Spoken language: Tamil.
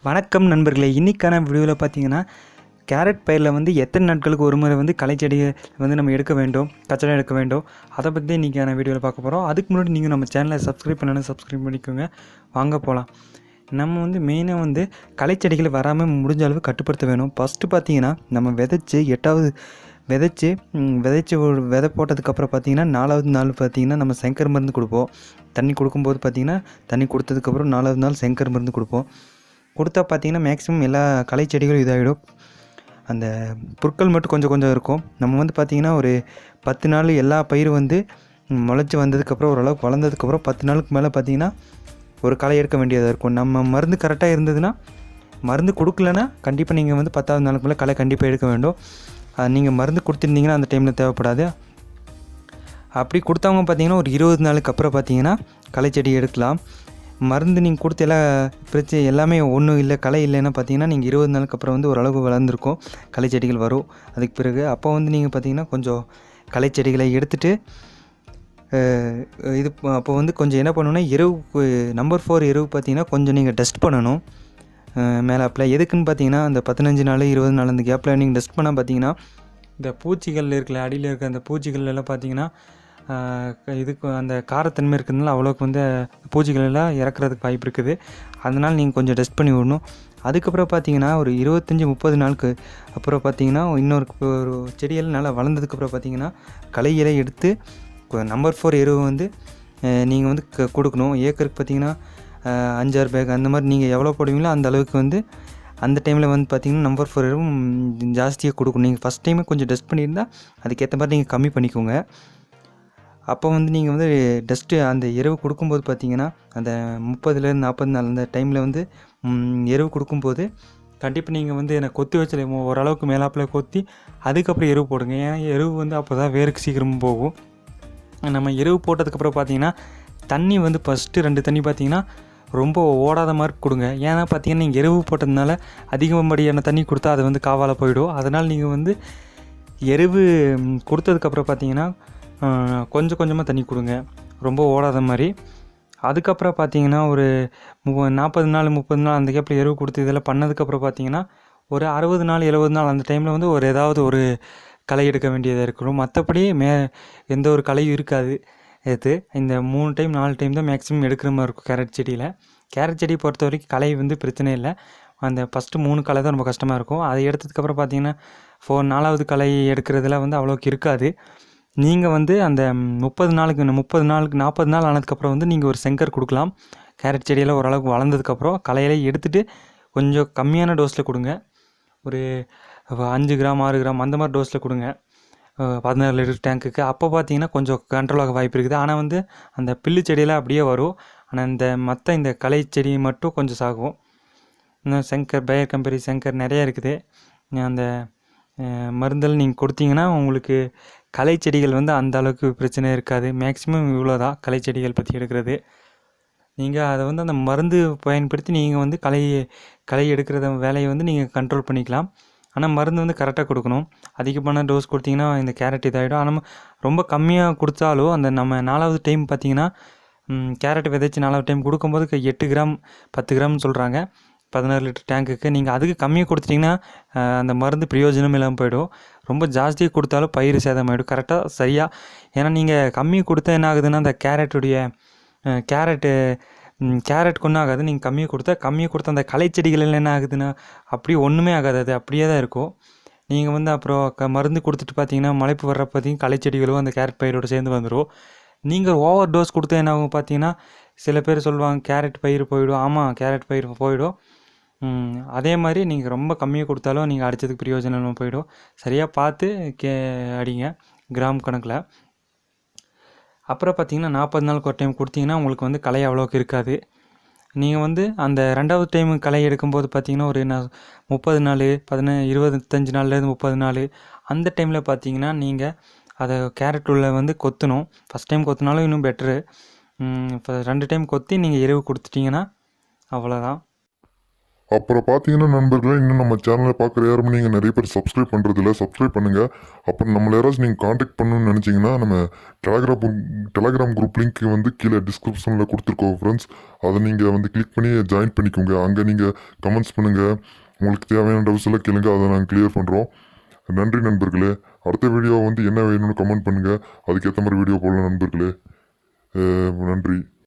வணக்கம் நண்பர்களே. இன்றைக்கான வீடியோவில் பார்த்தீங்கன்னா கேரட் பயிரில் வந்து எத்தனை நாட்களுக்கு ஒரு முறை வந்து களைச்செடியை வந்து நம்ம எடுக்க வேண்டும், கச்சடை எடுக்க வேண்டும், அதை பற்றி இன்றைக்கான வீடியோவில் பார்க்க போகிறோம். அதுக்கு முன்னாடி நீங்கள் நம்ம சேனலை சப்ஸ்கிரைப் பண்ணணும், சப்ஸ்கிரைப் பண்ணிக்கோங்க. வாங்க போகலாம். நம்ம வந்து மெயினாக வந்து களைச்செடிகளை வராமல் முடிஞ்ச அளவு கட்டுப்படுத்த வேணும். ஃபஸ்ட்டு பார்த்தீங்கன்னா நம்ம விதைச்சி ஒரு விதை போட்டதுக்கப்புறம் பார்த்தீங்கன்னா 4வது நாள் பார்த்தீங்கன்னா நம்ம செங்கர் மருந்து கொடுப்போம். தண்ணி கொடுக்கும்போது பார்த்தீங்கன்னா தண்ணி கொடுத்ததுக்கப்புறம் 4வது நாள் செங்கர் மருந்து கொடுப்போம். கொடுத்தா பார்த்தீங்கன்னா மேக்ஸிமம் எல்லா களைச்செடிகளும் இதாகிடும். அந்த புற்கள் மட்டும் கொஞ்சம் கொஞ்சம் இருக்கும். நம்ம வந்து பார்த்திங்கன்னா ஒரு 10 நாள் எல்லா பயிரும் வந்து முளைச்சி வந்ததுக்கப்புறம் ஓரளவுக்கு வளர்ந்ததுக்கப்புறம் 10 நாளுக்கு மேலே பார்த்திங்கன்னா ஒரு களை எடுக்க வேண்டியதாக இருக்கும். நம்ம மருந்து கரெக்டாக இருந்ததுன்னா, மருந்து கொடுக்கலன்னா கண்டிப்பாக நீங்கள் வந்து 10வது நாளுக்கு மேலே களை கண்டிப்பாக எடுக்க வேண்டும். நீங்கள் மருந்து கொடுத்துருந்தீங்கன்னா அந்த டைமில் தேவைப்படாது. அப்படி கொடுத்தவங்க பார்த்திங்கன்னா ஒரு 20 நாளுக்கு அப்புறம் பார்த்திங்கன்னா களைச்செடி எடுக்கலாம். மருந்து நீங்கள் கொடுத்த பிரச்சனை எல்லாமே ஒன்றும் இல்லை, களை இல்லைன்னா பார்த்தீங்கன்னா நீங்கள் 20 நாளுக்கு அப்புறம் வந்து ஓரளவுக்கு வளர்ந்துருக்கும், களைச்செடிகள் வரும். அதுக்கு பிறகு அப்போ வந்து நீங்கள் பார்த்தீங்கன்னா கொஞ்சம் களைச்செடிகளை எடுத்துகிட்டு அப்போ வந்து கொஞ்சம் என்ன பண்ணணுன்னா எருவு நம்பர் 4 எருவு பார்த்தீங்கன்னா கொஞ்சம் நீங்கள் டஸ்ட் பண்ணணும் மேலே அப்ளை. எதுக்குன்னு பார்த்தீங்கன்னா அந்த 15 நாள் 20 நாள் அந்த கேப்பில் நீங்கள் டஸ்ட் பண்ணால் பார்த்தீங்கன்னா இந்த பூச்சிகள் இருக்குல்ல, அடியில் இருக்க அந்த பூச்சிகள் எல்லாம் பார்த்தீங்கன்னா இதுக்கு அந்த காரத்தன்மை இருக்கிறதுனால அவ்வளோக்கு வந்து பூச்சிகள் எல்லாம் இறக்குறதுக்கு வாய்ப்பு இருக்குது. அதனால் நீங்கள் கொஞ்சம் டஸ்ட் பண்ணி விடணும். அதுக்கப்புறம் பார்த்தீங்கன்னா ஒரு 25-30 நாளுக்கு அப்புறம் பார்த்தீங்கன்னா ஒரு செடியெல்லாம் நல்லா வளர்ந்ததுக்கப்புறம் பார்த்தீங்கன்னா களைகளை எடுத்து நம்பர் 4 எருவு வந்து நீங்கள் வந்து கொடுக்கணும். ஏக்கருக்கு பார்த்தீங்கன்னா 5-6 பேக் அந்த மாதிரி நீங்கள் எவ்வளோ போடுவீங்களோ அந்த அளவுக்கு வந்து அந்த டைமில் வந்து பார்த்திங்கன்னா நம்பர் 4 எருவும் ஜாஸ்தியாக கொடுக்கணும். நீங்கள் ஃபஸ்ட் டைமே கொஞ்சம் டஸ்ட் பண்ணியிருந்தால் அதுக்கேற்ற மாதிரி நீங்கள் கம்மி பண்ணிக்கோங்க. அப்போ வந்து நீங்கள் வந்து டஸ்ட்டு அந்த எருவு கொடுக்கும்போது பார்த்தீங்கன்னா அந்த 30லேருந்து 40 நாள் அந்த டைமில் வந்து எருவு கொடுக்கும்போது கண்டிப்பாக நீங்கள் வந்து என்னை கொத்தி வச்சல ஓரளவுக்கு மேலாப்பில் கொத்தி அதுக்கப்புறம் எருவு போடுங்க. ஏன்னா எருவு வந்து அப்போ தான் வேருக்கு சீக்கிரமாக போகும். நம்ம எருவு போட்டதுக்கப்புறம் பார்த்தீங்கன்னா தண்ணி வந்து ஃபஸ்ட்டு 2 தண்ணி பார்த்தீங்கன்னா ரொம்ப ஓடாத மாதிரி கொடுங்க. ஏன்னா பார்த்தீங்கன்னா நீங்கள் எருவு போட்டதுனால அதிகப்படியான தண்ணி கொடுத்தா அது வந்து காவால் போயிடும். அதனால் நீங்கள் வந்து எருவு கொடுத்ததுக்கப்புறம் பார்த்தீங்கன்னா கொஞ்சம் கொஞ்சமாக தண்ணி கொடுங்க, ரொம்ப ஓடாத மாதிரி. அதுக்கப்புறம் பார்த்தீங்கன்னா ஒரு 40 நாள் 30 நாள் அந்த கேப்பில் எருவு கொடுத்து இதெல்லாம் பண்ணதுக்கப்புறம் பார்த்தீங்கன்னா ஒரு 60 நாள் 70 நாள் அந்த டைமில் வந்து ஏதாவது ஒரு களை எடுக்க வேண்டியதாக இருக்கணும். மற்றபடி எந்த ஒரு களையும் இருக்காது. இந்த 3 டைம் 4 டைம் தான் மேக்ஸிமம் எடுக்கிற மாதிரி இருக்கும் கேரட் செடியில். கேரட் செடியை பொறுத்த வரைக்கும் களை வந்து பிரச்சனை இல்லை. அந்த ஃபஸ்ட்டு 3 களை தான் ரொம்ப கஷ்டமாக இருக்கும். அதை எடுத்ததுக்கப்புறம் பார்த்தீங்கன்னா 4வது களை எடுக்கிறதுல வந்து அவ்வளோக்கு இருக்காது. நீங்கள் வந்து அந்த 40 40 நாள் ஆனதுக்கப்புறம் வந்து நீங்கள் ஒரு செங்கர் கொடுக்கலாம். கேரட் செடியெல்லாம் ஓரளவுக்கு வளர்ந்ததுக்கப்புறம் களையெல்லாம் எடுத்துகிட்டு கொஞ்சம் கம்மியான டோஸில் கொடுங்க. ஒரு 5 கிராம் 6 கிராம் அந்த மாதிரி டோஸில் கொடுங்க 16 லிட்டர் டேங்க்குக்கு. அப்போ பார்த்தீங்கன்னா கொஞ்சம் கண்ட்ரோல் ஆக வாய்ப்பு இருக்குது. ஆனால் வந்து அந்த பில்லு செடியெல்லாம் அப்படியே வரும். ஆனால் இந்த களை செடி மட்டும் கொஞ்சம் சாகும். இன்னும் செங்கர் பயர் கம்பெனி செங்கர் நிறையா இருக்குது. அந்த மருந்தெல்லாம் நீங்கள் கொடுத்தீங்கன்னா உங்களுக்கு களைச்செடிகள் வந்து அந்த அளவுக்கு பிரச்சனை இருக்காது. மேக்ஸிமம் இவ்வளோ தான் களைச்செடிகள் பற்றி எடுக்கிறது. நீங்கள் அதை வந்து அந்த மருந்து பயன்படுத்தி நீங்கள் வந்து களை எடுக்கிற வேலையை வந்து நீங்கள் கண்ட்ரோல் பண்ணிக்கலாம். ஆனால் மருந்து வந்து கரெக்டாக கொடுக்கணும். அதிகமான டோஸ் கொடுத்தீங்கன்னா இந்த கேரட் இதாகிடும். ஆனால் ரொம்ப கம்மியாக கொடுத்தாலும் அந்த நம்ம 4வது டைம் பார்த்தீங்கன்னா கேரட் விதைச்சி 4வது டைம் கொடுக்கும்போது 8 கிராம் 10 கிராம்னு சொல்கிறாங்க 16 லிட்டர் டேங்க்குக்கு. நீங்கள் அதுக்கு கம்மியாக கொடுத்துட்டிங்கன்னா அந்த மருந்து பிரயோஜனம் இல்லாமல் போயிடும். ரொம்ப ஜாஸ்தியாக கொடுத்தாலும் பயிர் சேதமாகிடும். கரெக்டாக சரியாக, ஏன்னா நீங்கள் கம்மியாக கொடுத்தா என்ன ஆகுதுன்னா அந்த கேரட்டுக்கு ஒன்றும் ஆகாது. நீங்கள் கம்மியாக கொடுத்தா அந்த களைச்செடிகள் என்ன ஆகுதுன்னா அப்படியே ஒன்றுமே ஆகாது, அது அப்படியே தான் இருக்கும். நீங்கள் வந்து அப்புறம் மருந்து கொடுத்துட்டு பார்த்தீங்கன்னா முளைப்பு வர்ற பார்த்தீங்கன்னா களைச்செடிகளும் அந்த கேரட் பயிரோடு சேர்ந்து வந்துடும். நீங்கள் ஓவர் டோஸ் கொடுத்தா என்ன ஆகும் பார்த்தீங்கன்னா சில பேர் சொல்லுவாங்க கேரட் பயிர் போயிடும். ஆமாம், கேரட் பயிர் போயிடும். அதே மாதிரி நீங்கள் ரொம்ப கம்மியாக கொடுத்தாலும் நீங்கள் அடித்ததுக்கு பிரயோஜனம் போயிடும். சரியாக பார்த்து அடிங்க கிராம் கணக்கில். அப்புறம் பார்த்தீங்கன்னா 40 நாளுக்கு ஒரு டைம் கொடுத்தீங்கன்னா உங்களுக்கு வந்து களை அவ்வளோக்கு இருக்காது. நீங்கள் வந்து அந்த 2வது டைம் களை எடுக்கும்போது பார்த்தீங்கன்னா ஒரு 30 நாள் 25 நாள்லேருந்து 30 நாள் அந்த டைமில் பார்த்தீங்கன்னா நீங்கள் அதை கேரட் உள்ள வந்து கொத்தணும். ஃபஸ்ட் டைம் கொத்தினாலும் இன்னும் பெட்ரு. இப்போ 2 டைம் கொத்தி நீங்கள் எருவு கொடுத்துட்டிங்கன்னா அவ்வளோதான். அப்புறம் பார்த்தீங்கன்னா நண்பர்களே, இன்னும் நம்ம சேனலை பார்க்குற யாருமே நீங்கள் நிறைய பேர் சப்ஸ்கிரைப் பண்ணுறதில்ல, சப்ஸ்கிரைப் பண்ணுங்கள். அப்புறம் நம்மள யாராச்சும் நீங்கள் காண்டாக்ட் பண்ணணும்னு நினச்சிங்கன்னா நம்ம டெலகிராம் குரூப் லிங்க் வந்து கீழே டிஸ்கிரிப்ஷனில் கொடுத்துருக்கோம் ஃப்ரெண்ட்ஸ். அதை நீங்கள் வந்து கிளிக் பண்ணி ஜாயின் பண்ணிக்கோங்க. அங்கே நீங்கள் கமெண்ட்ஸ் பண்ணுங்கள், உங்களுக்கு தேவையான டவுட்ஸ் எல்லாம் கேளுங்க, அதை நாங்கள் கிளியர் பண்ணுறோம். நன்றி நண்பர்களே. அடுத்த வீடியோ வந்து என்ன வேணும்னு கமெண்ட் பண்ணுங்கள், அதுக்கேற்ற மாதிரி வீடியோ போடலாம் நண்பர்களே. நன்றி.